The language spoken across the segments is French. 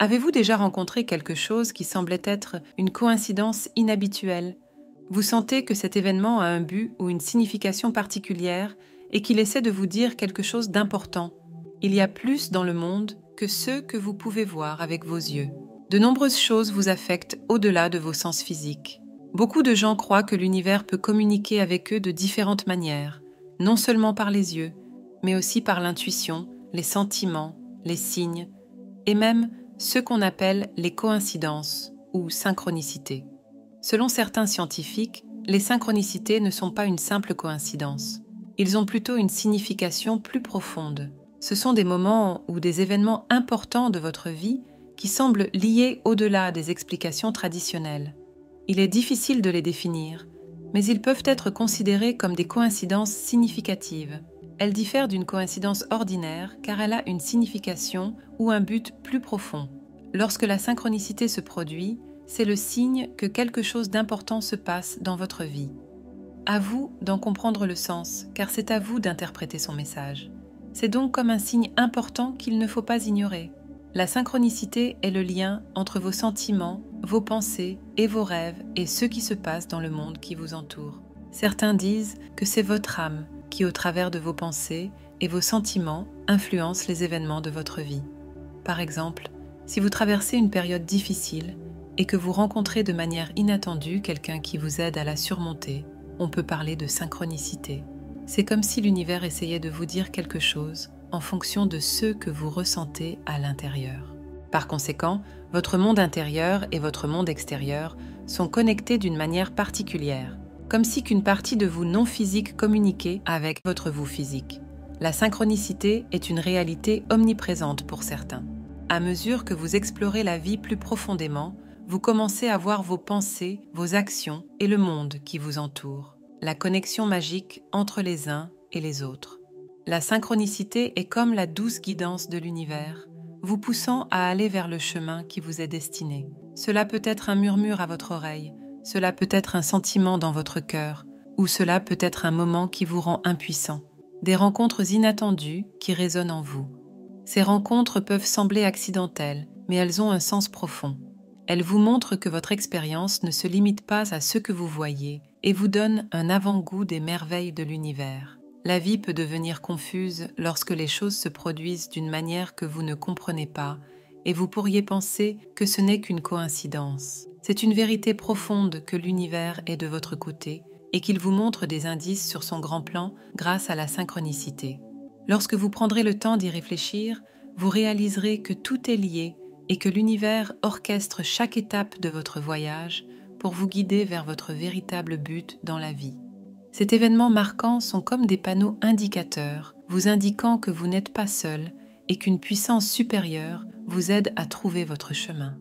Avez-vous déjà rencontré quelque chose qui semblait être une coïncidence inhabituelle? Vous sentez que cet événement a un but ou une signification particulière et qu'il essaie de vous dire quelque chose d'important. Il y a plus dans le monde que ce que vous pouvez voir avec vos yeux. De nombreuses choses vous affectent au-delà de vos sens physiques. Beaucoup de gens croient que l'univers peut communiquer avec eux de différentes manières, non seulement par les yeux, mais aussi par l'intuition, les sentiments, les signes, et même ce qu'on appelle les coïncidences ou synchronicités. Selon certains scientifiques, les synchronicités ne sont pas une simple coïncidence. Ils ont plutôt une signification plus profonde. Ce sont des moments ou des événements importants de votre vie qui semblent liés au-delà des explications traditionnelles. Il est difficile de les définir, mais ils peuvent être considérés comme des coïncidences significatives. Elle diffère d'une coïncidence ordinaire car elle a une signification ou un but plus profond. Lorsque la synchronicité se produit, c'est le signe que quelque chose d'important se passe dans votre vie. À vous d'en comprendre le sens, car c'est à vous d'interpréter son message. C'est donc comme un signe important qu'il ne faut pas ignorer. La synchronicité est le lien entre vos sentiments, vos pensées et vos rêves et ce qui se passe dans le monde qui vous entoure. Certains disent que c'est votre âme qui, au travers de vos pensées et vos sentiments, influence les événements de votre vie. Par exemple, si vous traversez une période difficile et que vous rencontrez de manière inattendue quelqu'un qui vous aide à la surmonter, on peut parler de synchronicité. C'est comme si l'univers essayait de vous dire quelque chose en fonction de ce que vous ressentez à l'intérieur. Par conséquent, votre monde intérieur et votre monde extérieur sont connectés d'une manière particulière, comme si qu'une partie de vous non physique communiquait avec votre vous physique. La synchronicité est une réalité omniprésente pour certains. À mesure que vous explorez la vie plus profondément, vous commencez à voir vos pensées, vos actions et le monde qui vous entoure. La connexion magique entre les uns et les autres. La synchronicité est comme la douce guidance de l'univers, vous poussant à aller vers le chemin qui vous est destiné. Cela peut être un murmure à votre oreille, cela peut être un sentiment dans votre cœur, ou cela peut être un moment qui vous rend impuissant. Des rencontres inattendues qui résonnent en vous. Ces rencontres peuvent sembler accidentelles, mais elles ont un sens profond. Elles vous montrent que votre expérience ne se limite pas à ce que vous voyez et vous donne un avant-goût des merveilles de l'univers. La vie peut devenir confuse lorsque les choses se produisent d'une manière que vous ne comprenez pas et vous pourriez penser que ce n'est qu'une coïncidence. C'est une vérité profonde que l'univers est de votre côté et qu'il vous montre des indices sur son grand plan grâce à la synchronicité. Lorsque vous prendrez le temps d'y réfléchir, vous réaliserez que tout est lié et que l'univers orchestre chaque étape de votre voyage pour vous guider vers votre véritable but dans la vie. Ces événements marquants sont comme des panneaux indicateurs, vous indiquant que vous n'êtes pas seul et qu'une puissance supérieure vous aide à trouver votre chemin.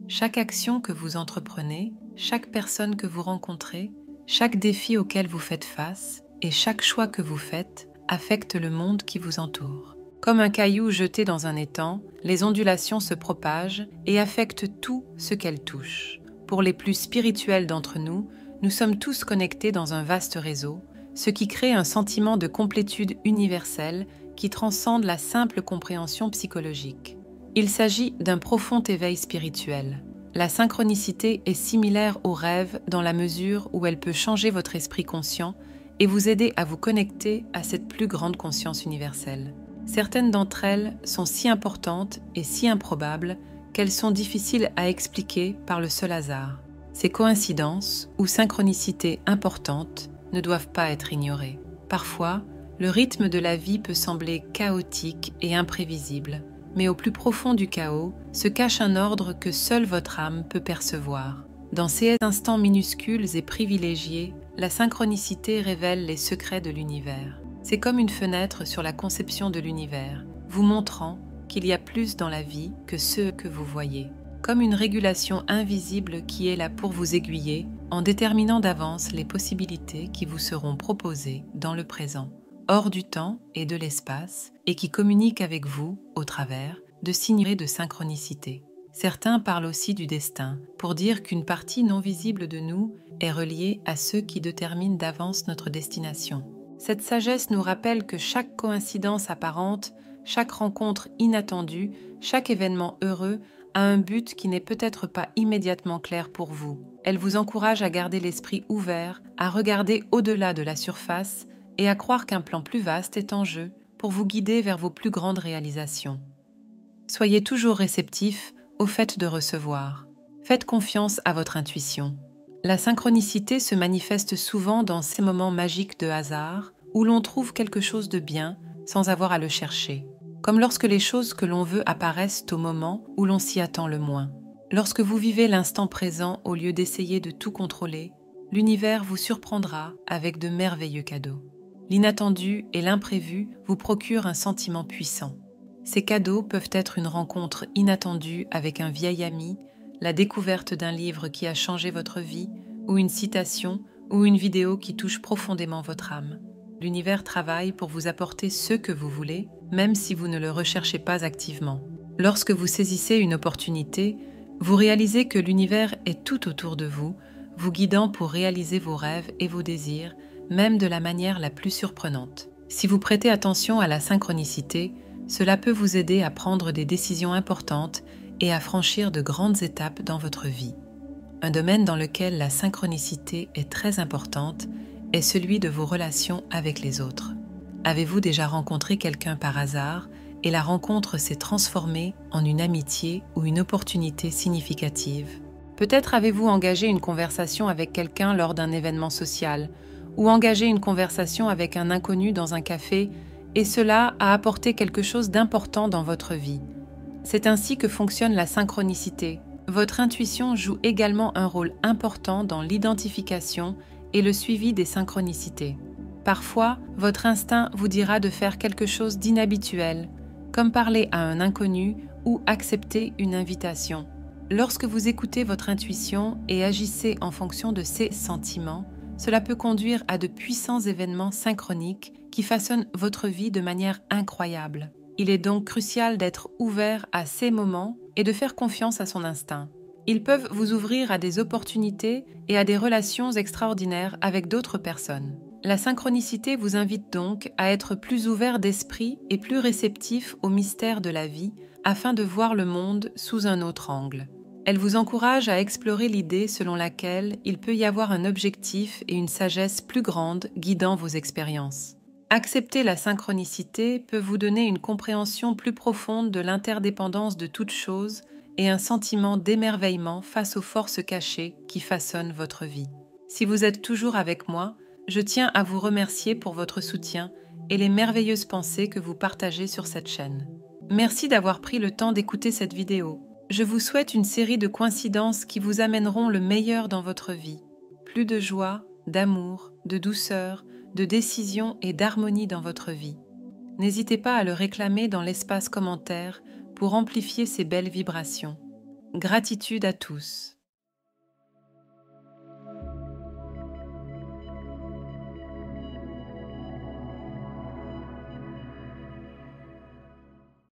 Chaque action que vous entreprenez, chaque personne que vous rencontrez, chaque défi auquel vous faites face et chaque choix que vous faites affecte le monde qui vous entoure. Comme un caillou jeté dans un étang, les ondulations se propagent et affectent tout ce qu'elles touchent. Pour les plus spirituels d'entre nous, nous sommes tous connectés dans un vaste réseau, ce qui crée un sentiment de complétude universelle qui transcende la simple compréhension psychologique. Il s'agit d'un profond éveil spirituel. La synchronicité est similaire au rêve dans la mesure où elle peut changer votre esprit conscient et vous aider à vous connecter à cette plus grande conscience universelle. Certaines d'entre elles sont si importantes et si improbables qu'elles sont difficiles à expliquer par le seul hasard. Ces coïncidences ou synchronicités importantes ne doivent pas être ignorées. Parfois, le rythme de la vie peut sembler chaotique et imprévisible, mais au plus profond du chaos se cache un ordre que seule votre âme peut percevoir. Dans ces instants minuscules et privilégiés, la synchronicité révèle les secrets de l'univers. C'est comme une fenêtre sur la conception de l'univers, vous montrant qu'il y a plus dans la vie que ce que vous voyez. Comme une régulation invisible qui est là pour vous aiguiller en déterminant d'avance les possibilités qui vous seront proposées dans le présent, hors du temps et de l'espace, et qui communiquent avec vous, au travers, de signes de synchronicité. Certains parlent aussi du destin, pour dire qu'une partie non visible de nous est reliée à ceux qui déterminent d'avance notre destination. Cette sagesse nous rappelle que chaque coïncidence apparente, chaque rencontre inattendue, chaque événement heureux à un but qui n'est peut-être pas immédiatement clair pour vous. Elle vous encourage à garder l'esprit ouvert, à regarder au-delà de la surface et à croire qu'un plan plus vaste est en jeu pour vous guider vers vos plus grandes réalisations. Soyez toujours réceptif au fait de recevoir. Faites confiance à votre intuition. La synchronicité se manifeste souvent dans ces moments magiques de hasard où l'on trouve quelque chose de bien sans avoir à le chercher, comme lorsque les choses que l'on veut apparaissent au moment où l'on s'y attend le moins. Lorsque vous vivez l'instant présent au lieu d'essayer de tout contrôler, l'univers vous surprendra avec de merveilleux cadeaux. L'inattendu et l'imprévu vous procurent un sentiment puissant. Ces cadeaux peuvent être une rencontre inattendue avec un vieil ami, la découverte d'un livre qui a changé votre vie, ou une citation, ou une vidéo qui touche profondément votre âme. L'univers travaille pour vous apporter ce que vous voulez, même si vous ne le recherchez pas activement. Lorsque vous saisissez une opportunité, vous réalisez que l'univers est tout autour de vous, vous guidant pour réaliser vos rêves et vos désirs, même de la manière la plus surprenante. Si vous prêtez attention à la synchronicité, cela peut vous aider à prendre des décisions importantes et à franchir de grandes étapes dans votre vie. Un domaine dans lequel la synchronicité est très importante est celui de vos relations avec les autres. Avez-vous déjà rencontré quelqu'un par hasard et la rencontre s'est transformée en une amitié ou une opportunité significative? Peut-être avez-vous engagé une conversation avec quelqu'un lors d'un événement social ou engagé une conversation avec un inconnu dans un café et cela a apporté quelque chose d'important dans votre vie. C'est ainsi que fonctionne la synchronicité. Votre intuition joue également un rôle important dans l'identification et le suivi des synchronicités. Parfois, votre instinct vous dira de faire quelque chose d'inhabituel, comme parler à un inconnu ou accepter une invitation. Lorsque vous écoutez votre intuition et agissez en fonction de ses sentiments, cela peut conduire à de puissants événements synchroniques qui façonnent votre vie de manière incroyable. Il est donc crucial d'être ouvert à ces moments et de faire confiance à son instinct. Ils peuvent vous ouvrir à des opportunités et à des relations extraordinaires avec d'autres personnes. La synchronicité vous invite donc à être plus ouvert d'esprit et plus réceptif aux mystères de la vie afin de voir le monde sous un autre angle. Elle vous encourage à explorer l'idée selon laquelle il peut y avoir un objectif et une sagesse plus grande guidant vos expériences. Accepter la synchronicité peut vous donner une compréhension plus profonde de l'interdépendance de toutes choses et un sentiment d'émerveillement face aux forces cachées qui façonnent votre vie. Si vous êtes toujours avec moi, je tiens à vous remercier pour votre soutien et les merveilleuses pensées que vous partagez sur cette chaîne. Merci d'avoir pris le temps d'écouter cette vidéo. Je vous souhaite une série de coïncidences qui vous amèneront le meilleur dans votre vie. Plus de joie, d'amour, de douceur, de décision et d'harmonie dans votre vie. N'hésitez pas à le réclamer dans l'espace commentaire pour amplifier ces belles vibrations. Gratitude à tous.